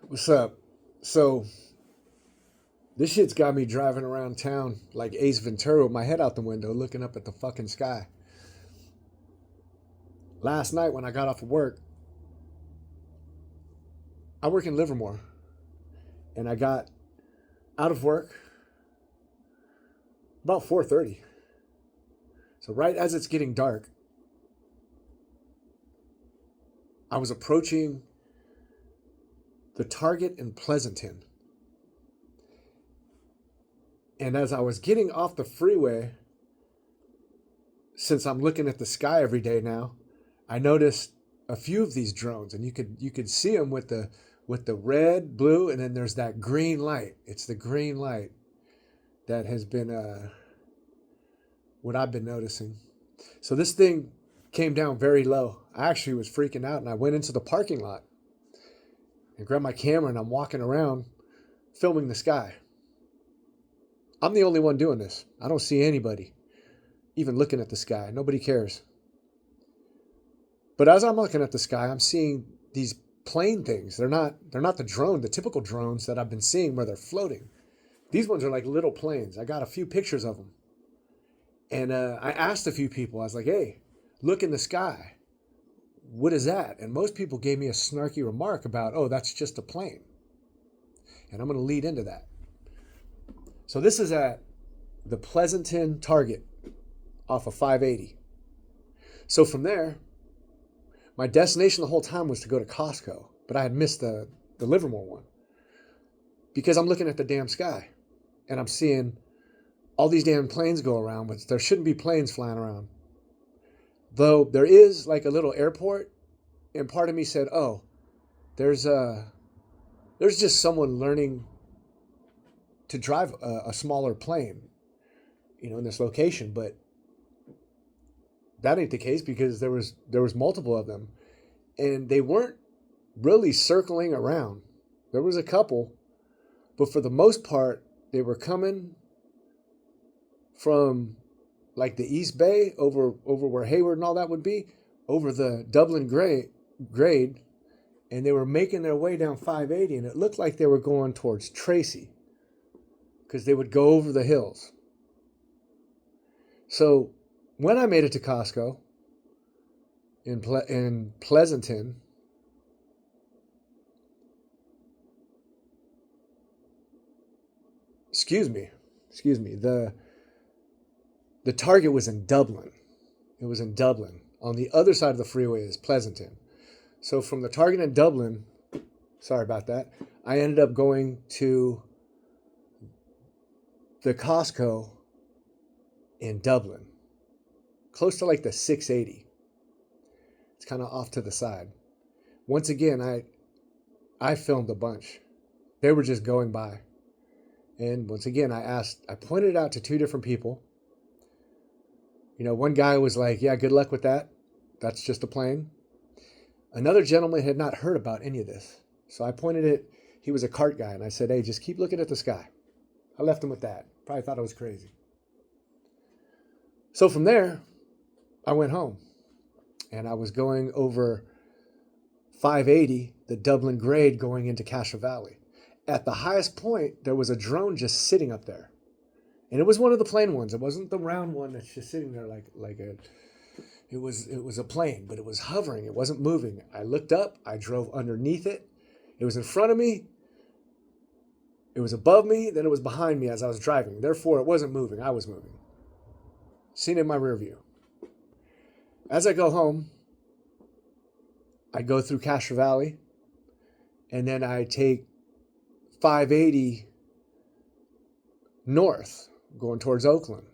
What's up? So, this shit's got me driving around town like Ace Ventura with my head out the window looking up at the fucking sky. Last night when I got off of work, I work in Livermore, and I got out of work about 4:30. So right as it's getting dark, I was approaching the Target in Pleasanton. And as I was getting off the freeway, since I'm looking at the sky every day now, I noticed a few of these drones, and you could see them with the red, blue, and then there's that green light. It's the green light that has been what I've been noticing. So this thing came down very low. I actually was freaking out, and I went into the parking lot and grabbed my camera, and I'm walking around filming the sky. I'm the only one doing this. I don't see anybody even looking at the sky. Nobody cares. But as I'm looking at the sky, I'm seeing these plane things. They're not the typical drones that I've been seeing where they're floating. These ones are like little planes. I got a few pictures of them. And I asked a few people, I was like, hey, look in the sky. What is that? And most people gave me a snarky remark about, oh, that's just a plane. And I'm going to lead into that. So this is at the Pleasanton Target off of 580. So from there, my destination the whole time was to go to Costco, but I had missed the Livermore one because I'm looking at the damn sky and I'm seeing all these damn planes go around, but there shouldn't be planes flying around. Though there is like a little airport, and part of me said, oh, there's just someone learning to drive a smaller plane, in this location, but that ain't the case because there was multiple of them, and they weren't really circling around. There was a couple, but for the most part, they were coming from like the East Bay over where Hayward and all that would be, over the Dublin grade, and they were making their way down 580, and it looked like they were going towards Tracy because they would go over the hills. So when I made it to Costco in Pleasanton, excuse me, the Target was in Dublin. It was in Dublin. On the other side of the freeway is Pleasanton. So from the Target in Dublin, sorry about that, I ended up going to the Costco in Dublin, close to like the 680. It's kind of off to the side. Once again, I filmed a bunch. They were just going by. And once again, I pointed it out to two different people. One guy was like, yeah, good luck with that. That's just a plane. Another gentleman had not heard about any of this. So I pointed it, he was a cart guy, and I said, hey, just keep looking at the sky. I left him with that. Probably thought I was crazy. So from there, I went home. And I was going over 580, the Dublin grade going into Castro Valley. At the highest point, there was a drone just sitting up there. And it was one of the plane ones. It wasn't the round one that's just sitting there it was a plane, but it was hovering. It wasn't moving. I looked up. I drove underneath it. It was in front of me. It was above me. Then it was behind me as I was driving. Therefore, it wasn't moving. I was moving. Seen it in my rear view. As I go home, I go through Castro Valley, and then I take 580 north, going towards Oakland.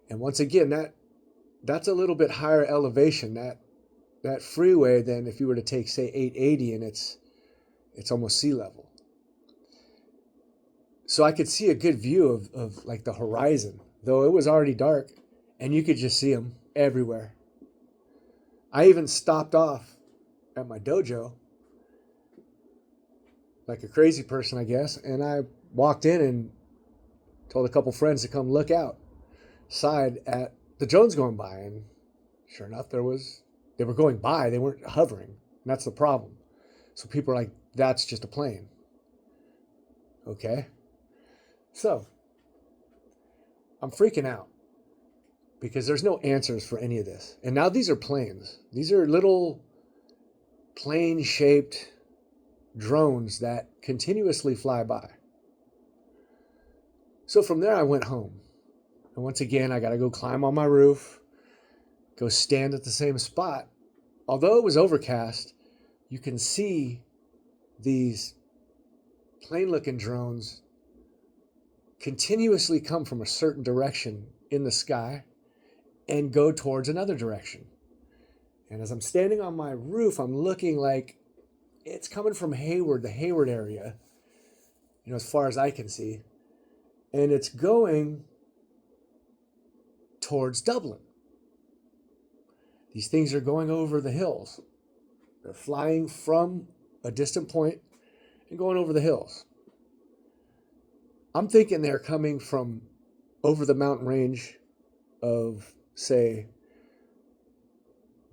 And once again, that's a little bit higher elevation, that freeway, than if you were to take, say, 880, and it's almost sea level. So I could see a good view of like the horizon, though it was already dark, and you could just see them everywhere. I even stopped off at my dojo like a crazy person, I guess, and I walked in and told a couple friends to come look outside at the drones going by, and sure enough, they were going by, they weren't hovering, and that's the problem. So people are like, that's just a plane. Okay? So, I'm freaking out because there's no answers for any of this. And now these are planes. These are little plane-shaped drones that continuously fly by. So from there, I went home. And once again, I got to go climb on my roof, go stand at the same spot. Although it was overcast, you can see these plane-looking drones continuously come from a certain direction in the sky and go towards another direction. And as I'm standing on my roof, I'm looking like it's coming from Hayward, the Hayward area, as far as I can see. And it's going towards Dublin. These things are going over the hills. They're flying from a distant point and going over the hills. I'm thinking they're coming from over the mountain range of, say,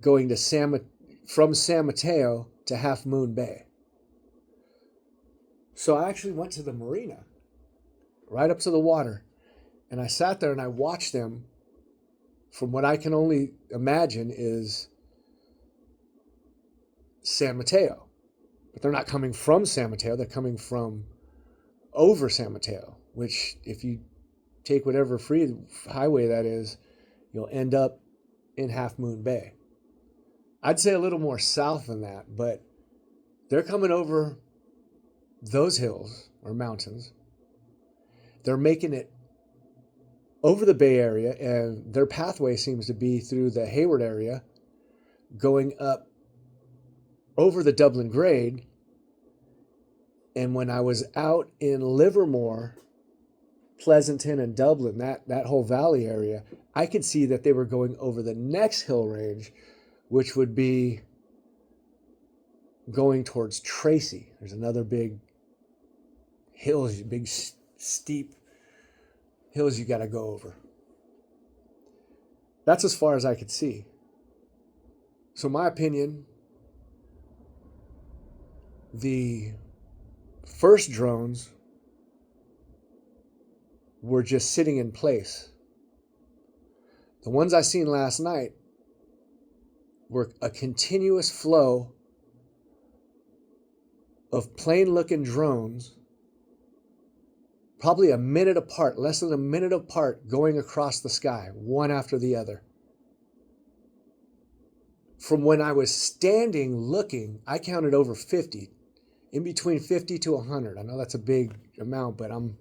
going to from San Mateo to Half Moon Bay. So I actually went to the Marina, right up to the water, and I sat there and I watched them from what I can only imagine is San Mateo. But they're not coming from San Mateo, they're coming from over San Mateo, which if you take whatever free highway that is, you'll end up in Half Moon Bay. I'd say a little more south than that, but they're coming over those hills or mountains. They're making it over the Bay Area, and their pathway seems to be through the Hayward area, going up over the Dublin grade. And when I was out in Livermore, Pleasanton, and Dublin, that whole valley area, I could see that they were going over the next hill range, which would be going towards Tracy. There's another big hills, big steep hills you got to go over. That's as far as I could see. So my opinion, the first drones were just sitting in place. The ones I seen last night were a continuous flow of plane-looking drones, probably a minute apart, less than a minute apart, going across the sky, one after the other. From when I was standing looking, I counted over 50, in between 50 to 100. I know that's a big amount, but I'm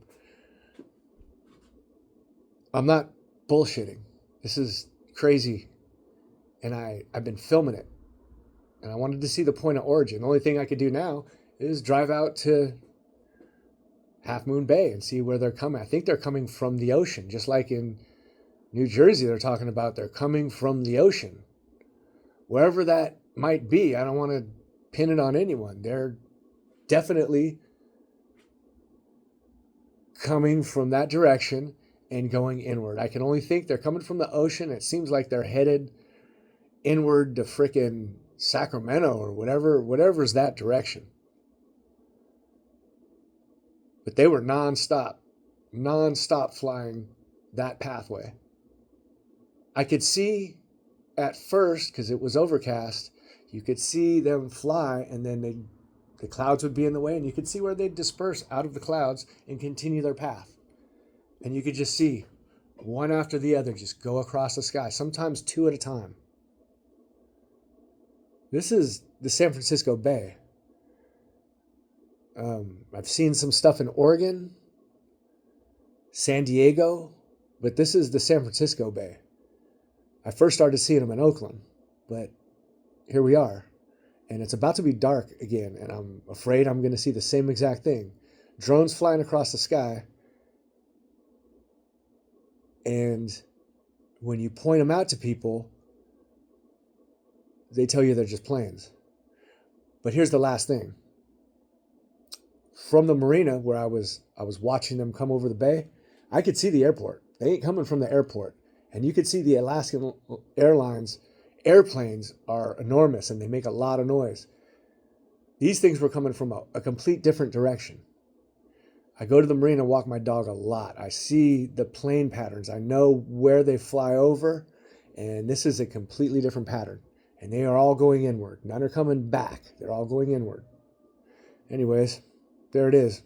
not bullshitting. This is crazy. And I've been filming it. And I wanted to see the point of origin. The only thing I could do now is drive out to Half Moon Bay and see where they're coming. I think they're coming from the ocean, just like in New Jersey they're talking about they're coming from the ocean. Wherever that might be, I don't want to pin it on anyone. They're definitely coming from that direction and going inward. I can only think they're coming from the ocean. It seems like they're headed inward to frickin' Sacramento or whatever's that direction. But they were nonstop flying that pathway. I could see at first, because it was overcast, you could see them fly, and then the clouds would be in the way, and you could see where they'd disperse out of the clouds and continue their path. And you could just see one after the other just go across the sky, sometimes two at a time. This is the San Francisco Bay. I've seen some stuff in Oregon, San Diego, but this is the San Francisco Bay. I first started seeing them in Oakland, but here we are. And it's about to be dark again, and I'm afraid I'm going to see the same exact thing. Drones flying across the sky, and when you point them out to people, they tell you they're just planes. But here's the last thing. From the Marina, where I was watching them come over the bay, I could see the airport. They ain't coming from the airport. And you could see the Alaskan Airlines airplanes are enormous, and they make a lot of noise. These things were coming from a complete different direction. I go to the Marina, walk my dog a lot. I see the plane patterns. I know where they fly over, and this is a completely different pattern. And they are all going inward. None are coming back. They're all going inward. Anyways, there it is.